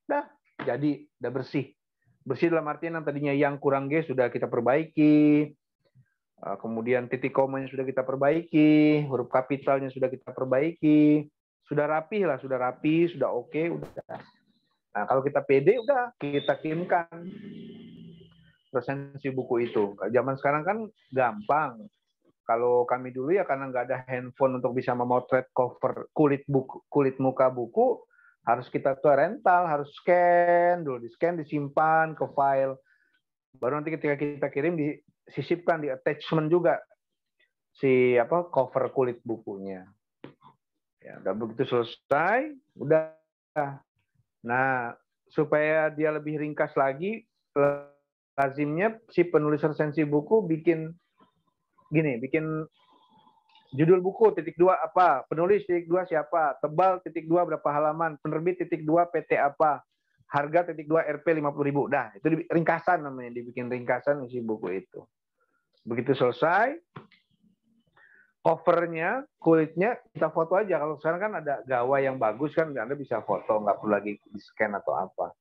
Udah, jadi udah bersih. Bersih dalam artian yang tadinya yang kurang G sudah kita perbaiki, kemudian titik komanya sudah kita perbaiki, huruf kapitalnya sudah kita perbaiki, sudah rapi lah, sudah rapi, sudah oke, udah. Nah kalau kita pede, udah kita kirimkan resensi buku itu. Zaman sekarang kan gampang. Kalau kami dulu ya karena nggak ada handphone untuk bisa memotret cover kulit muka buku, harus kita ke rental, harus scan dulu, di-scan, disimpan ke file. Baru nanti ketika kita kirim disisipkan di attachment juga si cover kulit bukunya. Ya, udah begitu selesai, udah. Nah, supaya dia lebih ringkas lagi, lazimnya si penulis resensi buku bikin judul buku, .2 apa, penulis .2 siapa, tebal .2 berapa halaman, penerbit .2 PT apa, harga .2 Rp 50.000. Dah, itu ringkasan namanya, dibikin ringkasan isi buku itu. Begitu selesai, covernya, kulitnya kita foto aja. Kalau sekarang kan ada gawai yang bagus kan, Anda bisa foto, nggak perlu lagi di-scan atau apa.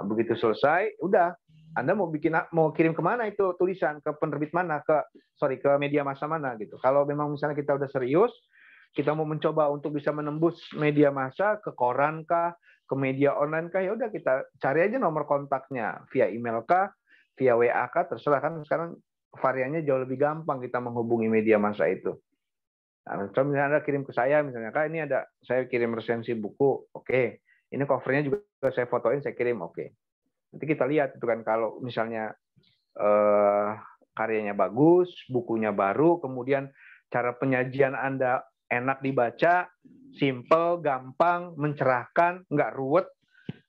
Nah, begitu selesai, udah. Anda mau kirim kemana itu tulisan, ke penerbit mana, ke media massa mana gitu. Kalau memang misalnya kita udah serius, kita mau mencoba untuk bisa menembus media massa, ke koran kah, ke media online kah, ya udah kita cari aja nomor kontaknya via email kah, via WA kah, terserah. Kan sekarang variannya jauh lebih gampang kita menghubungi media massa itu. Nah, misalnya Anda kirim ke saya, misalnya, Kak, ini ada saya kirim resensi buku, oke. Ini covernya juga saya fotoin, saya kirim, oke. Nanti kita lihat itu kan, kalau misalnya karyanya bagus, bukunya baru, kemudian cara penyajian Anda enak dibaca, simple, gampang, mencerahkan, nggak ruwet,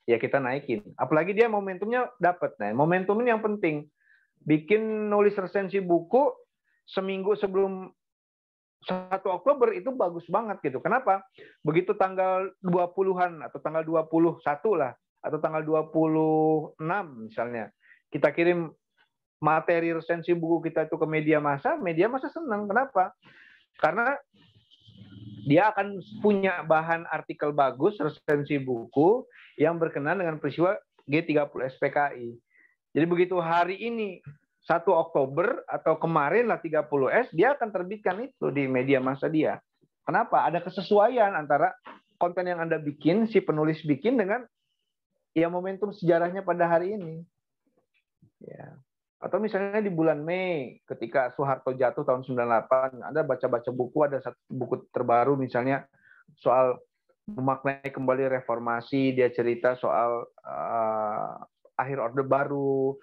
ya kita naikin. Apalagi dia momentumnya dapat. Nah, momentum ini yang penting. Bikin nulis resensi buku seminggu sebelum 1 Oktober itu bagus banget gitu. Kenapa? Begitu tanggal 20-an atau tanggal 21 lah, atau tanggal 26 misalnya, kita kirim materi resensi buku kita itu ke media massa senang. Kenapa? Karena dia akan punya bahan artikel bagus, resensi buku yang berkenaan dengan peristiwa G30 SPKI. Jadi begitu hari ini 1 Oktober atau kemarin lah 30S, dia akan terbitkan itu di media massa dia. Kenapa? Ada kesesuaian antara konten yang Anda bikin, si penulis bikin, dengan ya momentum sejarahnya pada hari ini. Ya. Atau misalnya di bulan Mei, ketika Soeharto jatuh tahun 98, Anda baca-baca buku, ada satu buku terbaru misalnya soal memaknai kembali reformasi, dia cerita soal akhir Orde Baru,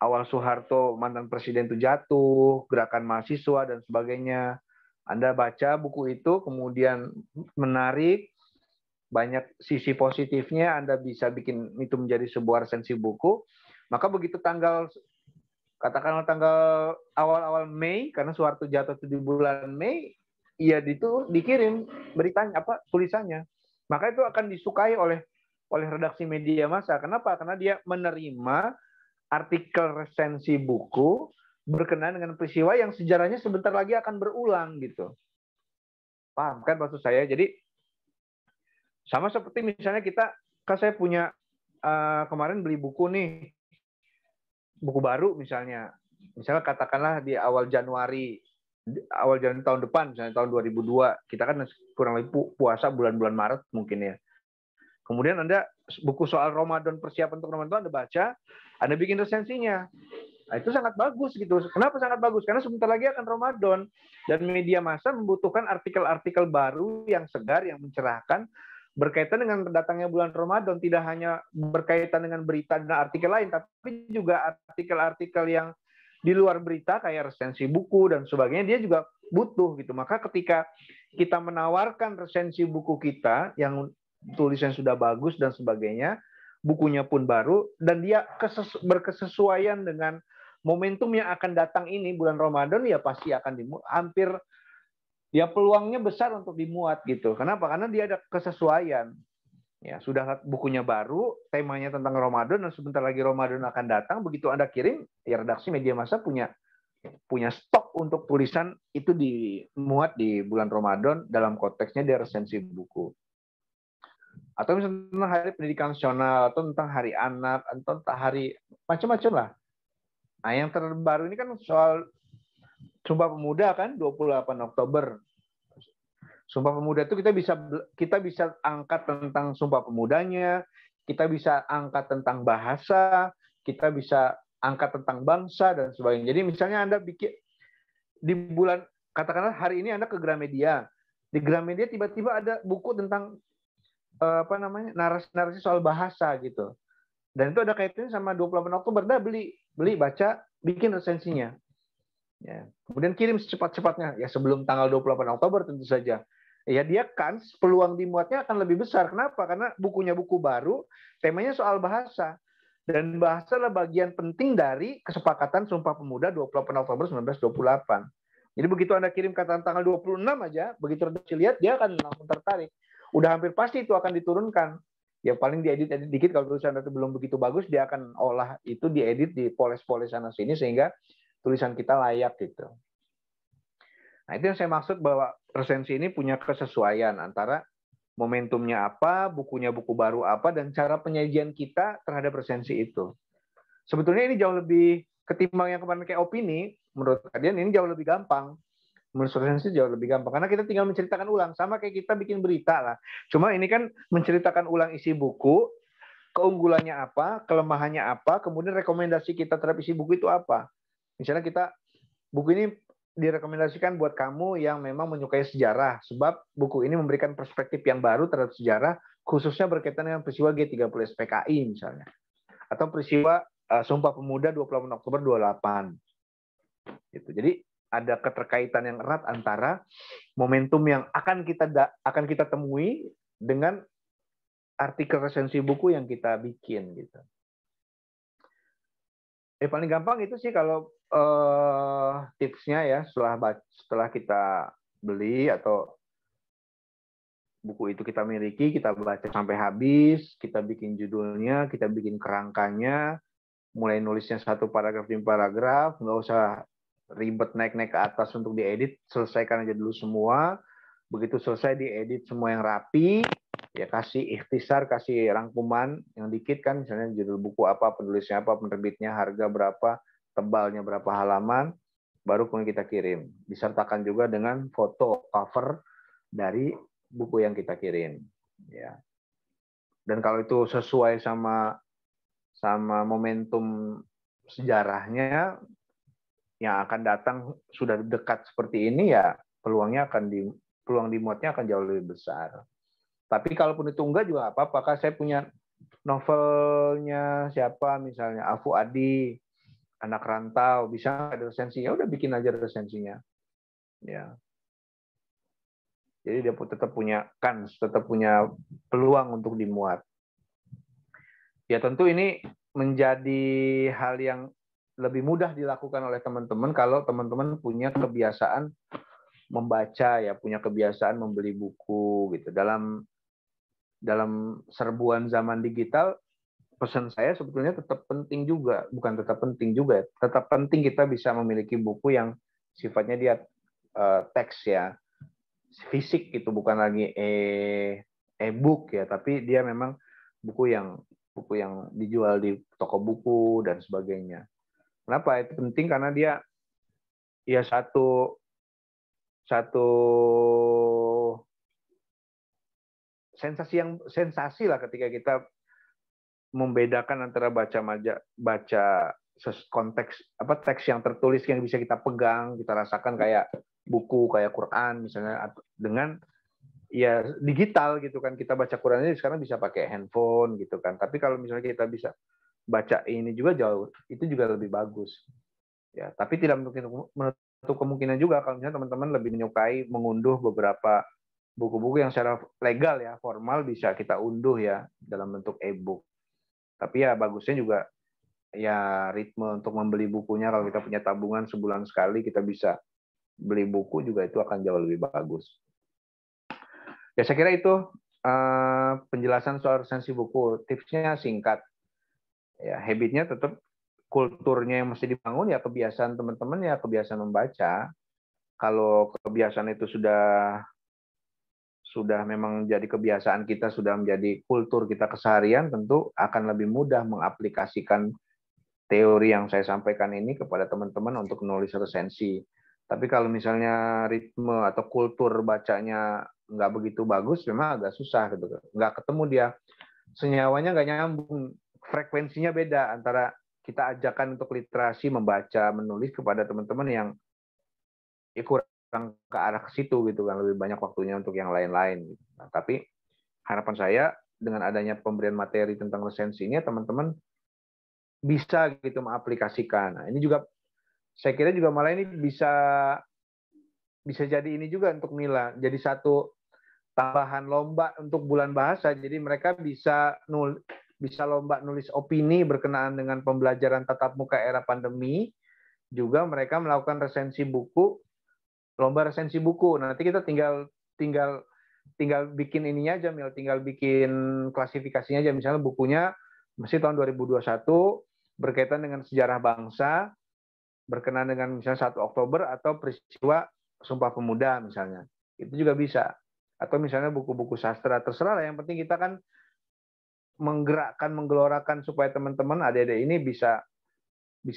awal Soeharto mantan presiden itu jatuh, gerakan mahasiswa dan sebagainya. Anda baca buku itu, kemudian menarik, banyak sisi positifnya, Anda bisa bikin itu menjadi sebuah resensi buku, maka begitu katakanlah tanggal awal-awal Mei, karena Soeharto jatuh di bulan Mei, ya itu dikirim beritanya, tulisannya. Maka itu akan disukai oleh redaksi media massa. Kenapa? Karena dia menerima artikel resensi buku berkenaan dengan peristiwa yang sejarahnya sebentar lagi akan berulang gitu. Paham kan maksud saya? Jadi sama seperti misalnya kan saya punya kemarin beli buku nih, buku baru misalnya katakanlah di awal Januari tahun depan, misalnya tahun 2002, kita kan kurang lebih puasa bulan-bulan Maret mungkin ya. Kemudian Anda buku soal Ramadan, persiapan untuk Ramadan Anda baca, Anda bikin resensinya. Nah, itu sangat bagus gitu. Kenapa sangat bagus? Karena sebentar lagi akan Ramadan dan media massa membutuhkan artikel-artikel baru yang segar, yang mencerahkan berkaitan dengan datangnya bulan Ramadan. Tidak hanya berkaitan dengan berita dan artikel lain, tapi juga artikel-artikel yang di luar berita kayak resensi buku dan sebagainya, dia juga butuh gitu. Maka ketika kita menawarkan resensi buku kita yang tulisan sudah bagus dan sebagainya, bukunya pun baru, dan dia berkesesuaian dengan momentum yang akan datang ini bulan Ramadan, ya pasti akan hampir ya peluangnya besar untuk dimuat gitu. Kenapa? Karena dia ada kesesuaian. Ya, sudah bukunya baru, temanya tentang Ramadan, dan sebentar lagi Ramadan akan datang, begitu Anda kirim, ya redaksi media massa punya stok untuk tulisan itu dimuat di bulan Ramadan, dalam konteksnya dia resensi buku. Atau misalnya tentang hari pendidikan nasional, atau tentang hari anak, atau tentang hari macam-macam lah. Nah, yang terbaru ini kan soal Sumpah Pemuda kan, 28 Oktober. Sumpah Pemuda itu kita bisa angkat tentang Sumpah Pemudanya, kita bisa angkat tentang bahasa, kita bisa angkat tentang bangsa dan sebagainya. Jadi misalnya Anda bikin di bulan, katakanlah hari ini Anda ke Gramedia. Di Gramedia tiba-tiba ada buku tentang narasi soal bahasa gitu. Dan itu ada kaitannya sama 28 Oktober. Dah beli, baca, bikin resensinya. Ya. Kemudian kirim secepat-cepatnya. Ya sebelum tanggal 28 Oktober tentu saja. Ya dia kan peluang dimuatnya akan lebih besar. Kenapa? Karena bukunya buku baru, temanya soal bahasa. Dan bahasa adalah bagian penting dari kesepakatan Sumpah Pemuda 28 Oktober 1928. Jadi begitu Anda kirim kata tanggal 26 aja, begitu redaksi lihat, dia akan langsung tertarik. Udah hampir pasti itu akan diturunkan. Ya paling diedit dikit, kalau tulisan itu belum begitu bagus, dia akan olah itu, diedit, dipoles-poles sana sini sehingga tulisan kita layak gitu. Nah, itu yang saya maksud bahwa resensi ini punya kesesuaian antara momentumnya apa, bukunya buku baru apa, dan cara penyajian kita terhadap resensi itu. Sebetulnya ini jauh lebih, ketimbang yang kemarin kayak opini, menurut kalian ini jauh lebih gampang. Menurut resensi jauh lebih gampang, karena kita tinggal menceritakan ulang, sama kayak kita bikin berita lah. Cuma ini kan menceritakan ulang isi buku, keunggulannya apa, kelemahannya apa, kemudian rekomendasi kita terhadap isi buku itu apa. Misalnya buku ini direkomendasikan buat kamu yang memang menyukai sejarah, sebab buku ini memberikan perspektif yang baru terhadap sejarah, khususnya berkaitan dengan peristiwa G30 SPKI misalnya, atau peristiwa Sumpah Pemuda 28 Oktober 28. Gitu. Jadi ada keterkaitan yang erat antara momentum yang akan kita temui dengan artikel resensi buku yang kita bikin gitu. Paling gampang itu sih kalau tipsnya ya, setelah kita beli atau buku itu kita miliki, kita baca sampai habis, kita bikin judulnya, kita bikin kerangkanya, mulai nulisnya satu paragraf demi paragraf, nggak usah ribet naik-naik ke atas untuk diedit, selesaikan aja dulu semua. Begitu selesai diedit semua yang rapi, ya kasih ikhtisar, kasih rangkuman yang dikit kan, misalnya judul buku apa, penulisnya apa, penerbitnya, harga berapa, tebalnya berapa halaman, baru kemudian kita kirim. Disertakan juga dengan foto cover dari buku yang kita kirim. Ya. Dan kalau itu sesuai sama momentum sejarahnya yang akan datang sudah dekat seperti ini, ya peluang dimuatnya akan jauh lebih besar. Tapi kalaupun itu enggak juga apa-apa. Saya punya novelnya siapa misalnya, Afu Adi, Anak Rantau, bisa ada resensinya, udah bikin aja resensinya. Ya. Jadi dia tetap punya kans, tetap punya peluang untuk dimuat. Ya tentu ini menjadi hal yang lebih mudah dilakukan oleh teman-teman kalau teman-teman punya kebiasaan membaca, ya punya kebiasaan membeli buku gitu. Dalam serbuan zaman digital, pesan saya sebetulnya tetap penting juga, bukan tetap penting juga, tetap penting kita bisa memiliki buku yang sifatnya dia teks ya, fisik gitu, bukan lagi e-book ya, tapi dia memang buku yang dijual di toko buku dan sebagainya. Kenapa itu penting? Karena dia ya satu sensasi lah ketika kita membedakan antara baca konteks teks yang tertulis yang bisa kita pegang, kita rasakan kayak buku, kayak Quran misalnya, dengan ya digital gitu kan. Kita baca Qurannya sekarang bisa pakai handphone gitu kan. Tapi kalau misalnya kita bisa baca ini juga jauh, itu juga lebih bagus. Ya, tapi tidak menutup kemungkinan juga kalau misalnya teman-teman lebih menyukai mengunduh beberapa buku-buku yang secara legal ya, formal bisa kita unduh ya dalam bentuk e-book. Tapi ya bagusnya juga ya ritme untuk membeli bukunya, kalau kita punya tabungan sebulan sekali kita bisa beli buku juga, itu akan jauh lebih bagus. Ya saya kira itu penjelasan soal resensi buku. Tipsnya singkat. Ya, habitnya tetap kulturnya yang mesti dibangun ya kebiasaan teman-teman ya kebiasaan membaca. Kalau kebiasaan itu sudah memang jadi kebiasaan kita, sudah menjadi kultur kita keseharian, tentu akan lebih mudah mengaplikasikan teori yang saya sampaikan ini kepada teman-teman untuk menulis resensi. Tapi kalau misalnya ritme atau kultur bacanya nggak begitu bagus, memang agak susah gitu. Nggak ketemu dia, senyawanya nggak nyambung, frekuensinya beda antara kita ajakan untuk literasi, membaca, menulis kepada teman-teman yang kurang ke arah ke situ gitu kan, lebih banyak waktunya untuk yang lain-lain. Nah, tapi harapan saya dengan adanya pemberian materi tentang resensi ini, teman-teman bisa gitu mengaplikasikan. Nah, ini juga saya kira juga malah ini bisa jadi ini juga untuk Mila, jadi satu tambahan lomba untuk bulan bahasa. Jadi mereka bisa lomba nulis opini berkenaan dengan pembelajaran tatap muka era pandemi. Juga mereka melakukan resensi buku, lomba resensi buku. Nanti kita tinggal bikin ininya aja, Mil, tinggal bikin klasifikasinya aja. Misalnya bukunya mesti tahun 2021 berkaitan dengan sejarah bangsa, berkenaan dengan misalnya 1 Oktober atau peristiwa Sumpah Pemuda misalnya. Itu juga bisa. Atau misalnya buku-buku sastra, terserah lah. Yang penting kita kan menggerakkan, menggelorakan supaya teman-teman adik-adik ini bisa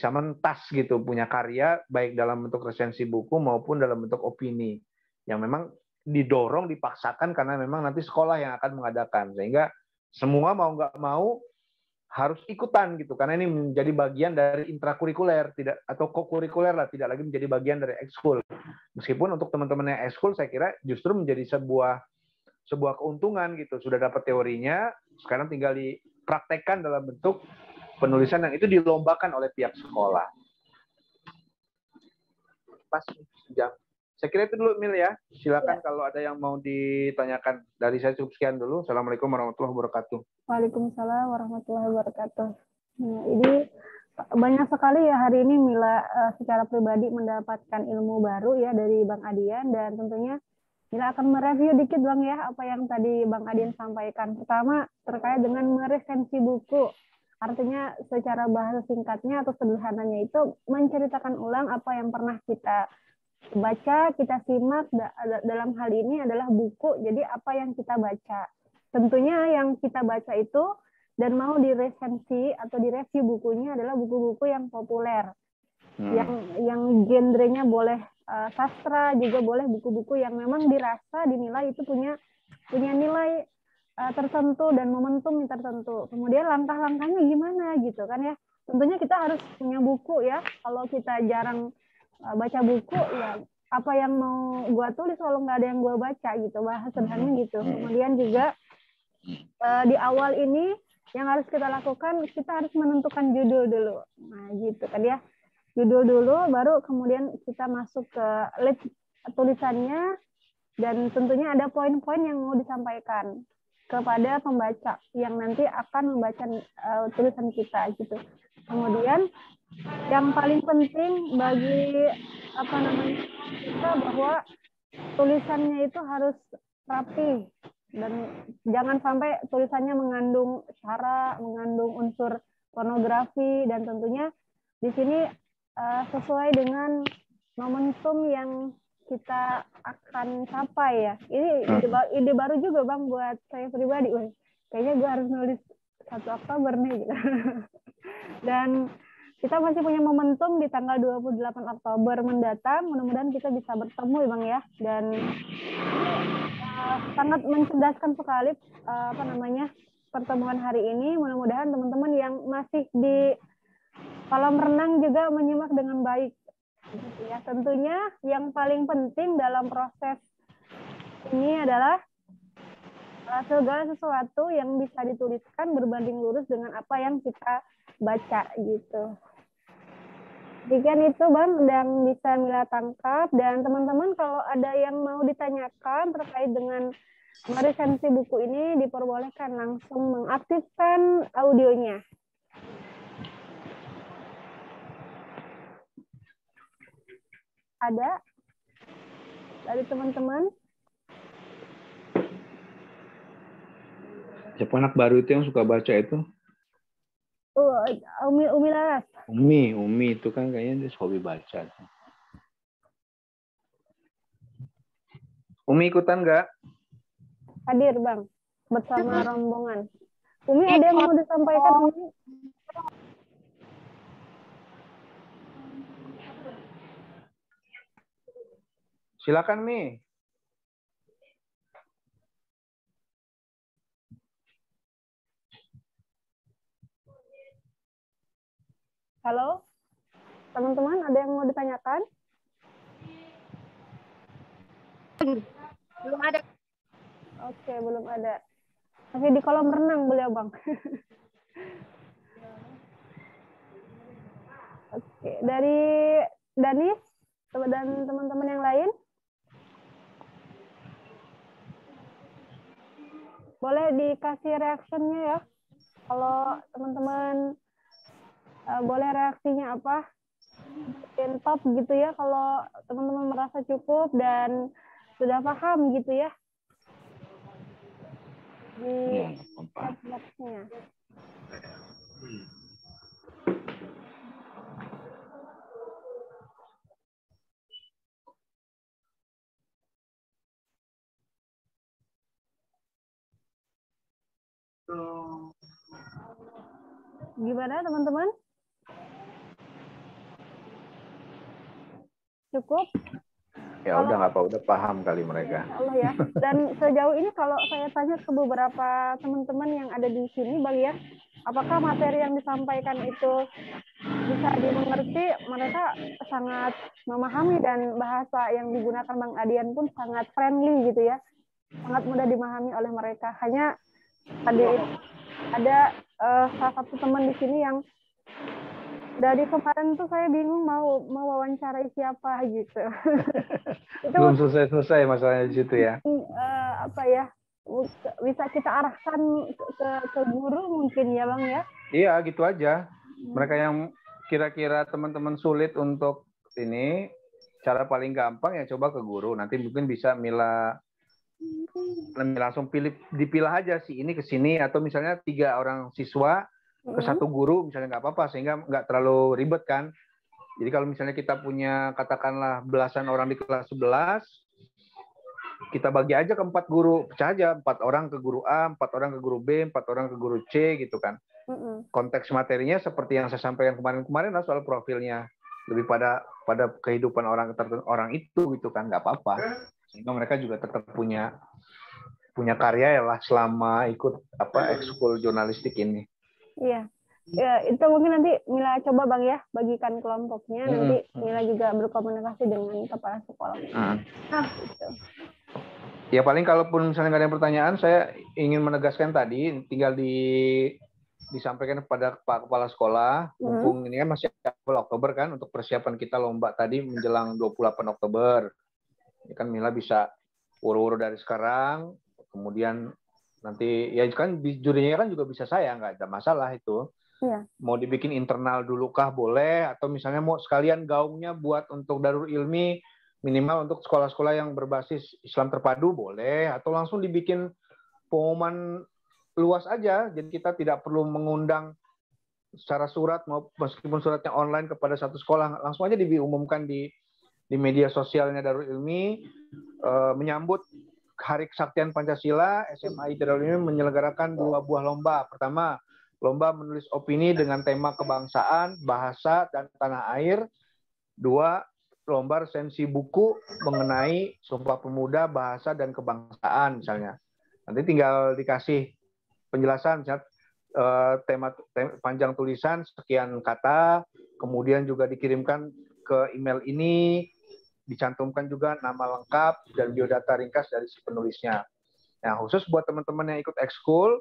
mentas gitu, punya karya baik dalam bentuk resensi buku maupun dalam bentuk opini yang memang didorong, dipaksakan karena memang nanti sekolah yang akan mengadakan, sehingga semua mau nggak mau harus ikutan gitu, karena ini menjadi bagian dari intrakurikuler, tidak atau kokurikuler lah, tidak lagi menjadi bagian dari ekskul. Meskipun untuk teman-teman yang ekskul saya kira justru menjadi sebuah keuntungan gitu, sudah dapat teorinya, sekarang tinggal dipraktekkan dalam bentuk penulisan yang itu dilombakan oleh pihak sekolah. Pas jam. Saya kira itu dulu, Mil ya. Silakan kalau ada yang mau ditanyakan. Dari saya cukup sekian dulu. Assalamualaikum warahmatullahi wabarakatuh. Waalaikumsalam warahmatullahi wabarakatuh. Nah, ini banyak sekali ya hari ini Mila secara pribadi mendapatkan ilmu baru ya dari Bang Adian, dan tentunya Mila akan mereview dikit Bang ya apa yang tadi Bang Adian sampaikan. Pertama terkait dengan meresensi buku. Artinya secara bahasa singkatnya atau sederhananya itu menceritakan ulang apa yang pernah kita baca, kita simak. Dalam hal ini adalah buku. Jadi apa yang kita baca. Tentunya yang kita baca itu dan mau diresensi atau direview bukunya adalah buku-buku yang populer. Yang genrenya boleh sastra, juga boleh buku-buku yang memang dirasa dinilai itu punya nilai tertentu dan momentum tertentu. Kemudian langkah-langkahnya gimana gitu kan ya. Tentunya kita harus punya buku ya. Kalau kita jarang baca buku ya apa yang mau gue tulis kalau nggak ada yang gue baca gitu, bahasa sederhananya gitu. Kemudian juga di awal ini yang harus kita lakukan, kita harus menentukan judul dulu. Nah gitu kan ya, judul dulu, baru kemudian kita masuk ke tulisannya, Dan tentunya ada poin-poin yang mau disampaikan kepada pembaca yang nanti akan membaca tulisan kita gitu. Kemudian yang paling penting bagi kita bahwa tulisannya itu harus rapi dan jangan sampai tulisannya mengandung sara, mengandung unsur pornografi, dan tentunya di sini sesuai dengan momentum yang kita akan capai ya. Ini ide baru juga Bang buat saya pribadi. Kayaknya gue harus nulis 1 Oktober nih gitu. Dan kita masih punya momentum di tanggal 28 Oktober mendatang. Mudah-mudahan kita bisa bertemu ya Bang ya. Dan sangat mencerdaskan sekali pertemuan hari ini. Mudah-mudahan teman-teman yang masih di kolam renang juga menyimak dengan baik. Ya, tentunya yang paling penting dalam proses ini adalah segala sesuatu yang bisa dituliskan berbanding lurus dengan apa yang kita baca gitu. Demikian itu Bang yang bisa Mila tangkap, dan teman-teman kalau ada yang mau ditanyakan terkait dengan meresensi buku ini diperbolehkan langsung mengaktifkan audionya. Ada dari teman-teman? Siapa anak baru itu yang suka baca itu? Umi Laras. Umi itu kan kayaknya dia hobi baca. Umi ikutan nggak? Hadir Bang, bersama rombongan. Umi ada yang mau disampaikan Umi? Silakan Mi. Halo, teman-teman ada yang mau ditanyakan? Belum ada. Oke, belum ada. Masih di kolam renang beliau Bang. Oke, dari Danis dan teman-teman yang lain? Boleh dikasih reaksinya ya. Kalau teman-teman boleh reaksinya apa? Mungkin top gitu ya kalau teman-teman merasa cukup dan sudah paham gitu ya. Di chat-box-nya. Gimana teman-teman? Cukup? Ya udah nggak apa, udah paham kali mereka. Allah ya. Dan sejauh ini kalau saya tanya ke beberapa teman-teman yang ada di sini Bang ya, apakah materi yang disampaikan itu bisa dimengerti? Mereka sangat memahami dan bahasa yang digunakan Bang Adian pun sangat friendly gitu ya. Sangat mudah dimahami oleh mereka. Hanya tadi ada salah satu teman di sini yang dari kemarin tuh saya bingung mau wawancarai siapa gitu. Itu belum selesai masalahnya di situ ya. Apa ya? Bisa kita arahkan ke guru mungkin ya Bang ya? Iya, gitu aja. Mereka yang kira-kira teman-teman sulit untuk ini, cara paling gampang ya coba ke guru. Nanti mungkin bisa Mila langsung dipilah aja sih ini ke sini, atau misalnya 3 orang siswa ke 1 guru misalnya, nggak apa-apa, sehingga nggak terlalu ribet kan. Jadi kalau misalnya kita punya katakanlah belasan orang di kelas 11, kita bagi aja ke 4 guru, pecah aja 4 orang ke guru A, 4 orang ke guru B, 4 orang ke guru C gitu kan. Konteks materinya seperti yang saya sampaikan kemarin lah soal profilnya, lebih pada kehidupan orang itu gitu kan, nggak apa-apa, sehingga mereka juga tetap punya karya ya lah selama ikut ekskul jurnalistik ini. Iya. Ya, itu mungkin nanti Mila coba Bang ya, bagikan kelompoknya, nanti Mila juga berkomunikasi dengan kepala sekolah. Gitu. Ya paling kalaupun misalnya nggak ada pertanyaan, saya ingin menegaskan tadi, tinggal disampaikan kepada Pak Kepala Sekolah, mumpung ini kan masih awal Oktober kan, untuk persiapan kita lomba tadi menjelang 28 Oktober. Ini kan Mila bisa uru-uru dari sekarang, kemudian nanti ya kan jurinya kan juga bisa saya, nggak ada masalah itu. Iya. Mau dibikin internal dulu kah boleh, atau misalnya mau sekalian gaungnya buat untuk Darul Ilmi minimal untuk sekolah-sekolah yang berbasis Islam terpadu boleh, atau langsung dibikin pengumuman luas aja, jadi kita tidak perlu mengundang secara surat meskipun suratnya online kepada satu sekolah, langsung aja diumumkan di media sosialnya Darul Ilmi, menyambut Hari Kesaktian Pancasila. SMA Darul Ilmi menyelenggarakan 2 buah lomba. Pertama, lomba menulis opini dengan tema kebangsaan, bahasa, dan tanah air. 2, lomba resensi buku mengenai Sumpah Pemuda, bahasa, dan kebangsaan misalnya. Nanti tinggal dikasih penjelasan, misalnya tema panjang tulisan sekian kata, kemudian juga dikirimkan ke email ini, dicantumkan juga nama lengkap dan biodata ringkas dari si penulisnya. Nah, khusus buat teman-teman yang ikut ekskul,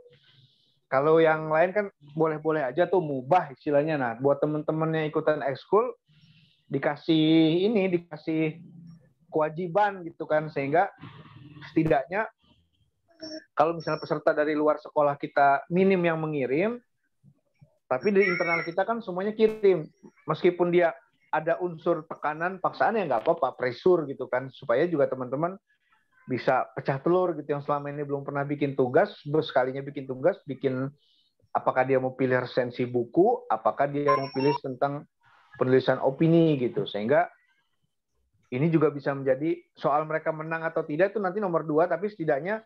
kalau yang lain kan boleh-boleh aja tuh, mubah istilahnya. Nah, buat teman-teman yang ikutan ekskul, dikasih kewajiban gitu kan, sehingga setidaknya kalau misalnya peserta dari luar sekolah kita minim yang mengirim, tapi di internal kita kan semuanya kirim. Meskipun dia ada unsur tekanan, paksaan ya nggak apa-apa, pressure gitu kan, supaya juga teman-teman bisa pecah telur gitu, yang selama ini belum pernah bikin tugas, sekalinya bikin tugas, bikin apakah dia mau pilih resensi buku, apakah dia mau pilih tentang penulisan opini gitu, sehingga ini juga bisa menjadi soal mereka menang atau tidak itu nanti nomor 2, tapi setidaknya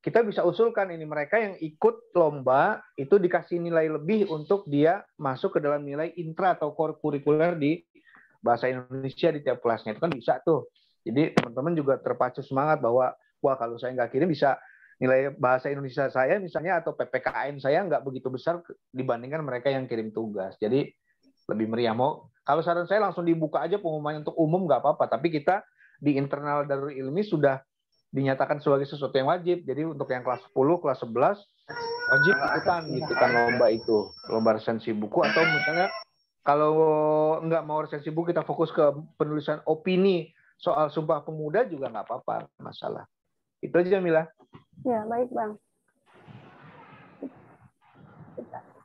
kita bisa usulkan ini mereka yang ikut lomba itu dikasih nilai lebih untuk dia masuk ke dalam nilai intra atau core kurikuler di bahasa Indonesia di tiap kelasnya, itu kan bisa tuh. Jadi teman-teman juga terpacu semangat bahwa wah kalau saya nggak kirim bisa nilai bahasa Indonesia saya misalnya atau PPKN saya nggak begitu besar dibandingkan mereka yang kirim tugas. Jadi lebih meriah. Mau kalau saran saya langsung dibuka aja pengumuman untuk umum nggak apa-apa, tapi kita di internal Darul Ilmi sudah dinyatakan sebagai sesuatu yang wajib. Jadi untuk yang kelas 10, kelas 11 wajib ikutan gitu kan lomba itu, lomba resensi buku, atau misalnya kalau nggak mau resensi buku kita fokus ke penulisan opini soal Sumpah Pemuda juga nggak apa-apa, masalah. Itu aja Mila. Ya, baik Bang.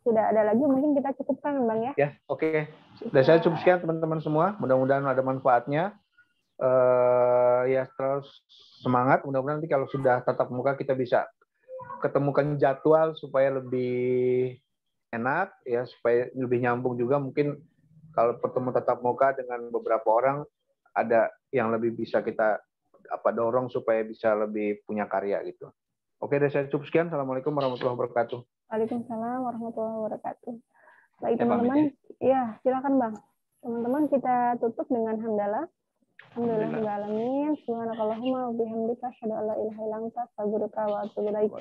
Tidak ada lagi, mungkin kita cukupkan Bang ya. Ya, oke. Dan saya cukup sekian teman-teman semua. Mudah-mudahan ada manfaatnya. Ya terus semangat. Mudah-mudahan nanti kalau sudah tatap muka kita bisa ketemukan jadwal supaya lebih enak, ya supaya lebih nyambung juga. Mungkin kalau pertemuan tatap muka dengan beberapa orang ada yang lebih bisa kita dorong supaya bisa lebih punya karya gitu. Oke, dari saya cukup sekian. Assalamualaikum warahmatullahi wabarakatuh. Waalaikumsalam warahmatullahi wabarakatuh. Baik teman-teman, ya silakan Bang. Teman-teman kita tutup dengan hamdalah. Alhamdulillahirabbil alamin. Subhanakallahumma wa bihamdika asyhadu an la ilaha illa anta astaghfiruka wa atubu ilaik.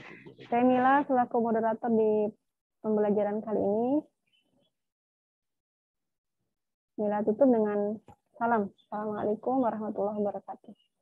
Saya Mila selaku moderator di pembelajaran kali ini. Mila tutup dengan salam. Assalamualaikum warahmatullahi wabarakatuh.